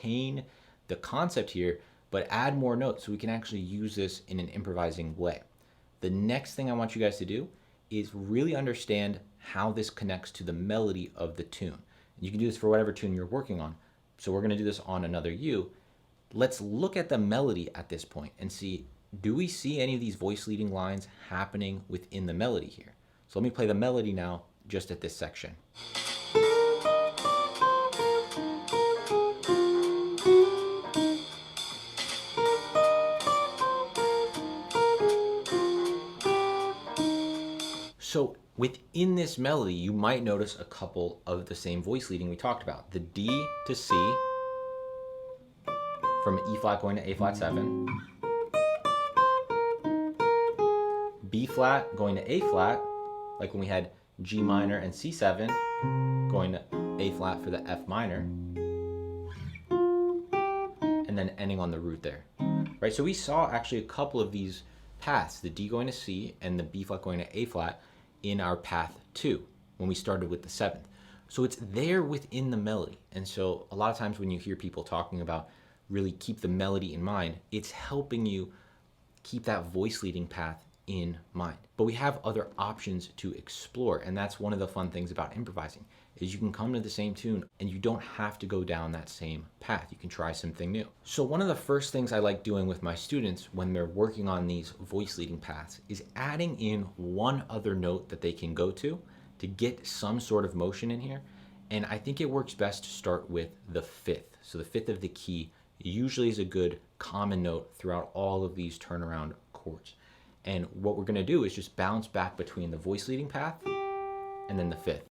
retain the concept here, but add more notes so we can actually use this in an improvising way. The next thing I want you guys to do is really understand how this connects to the melody of the tune. You can do this for whatever tune you're working on. So we're going to do this on Another You. Let's look at the melody at this point and see, do we see any of these voice leading lines happening within the melody here? So let me play the melody now just at this section. So within this melody, you might notice a couple of the same voice leading we talked about. The D to C, from E flat going to A flat 7. B flat going to A flat, like when we had G minor and C7, going to A flat for the F minor, and then ending on the root there. Right, so we saw actually a couple of these paths, the D going to C and the B flat going to A flat, in our path 2 when we started with the 7th. So it's there within the melody. And so a lot of times when you hear people talking about really keep the melody in mind, it's helping you keep that voice leading path in mind. But we have other options to explore, and that's one of the fun things about improvising, is you can come to the same tune and you don't have to go down that same path. You can try something new. So one of the first things I like doing with my students when they're working on these voice leading paths is adding in one other note that they can go to get some sort of motion in here. And I think it works best to start with the 5th. So the 5th of the key usually is a good common note throughout all of these turnaround chords. And what we're going to do is just bounce back between the voice leading path and then the 5th.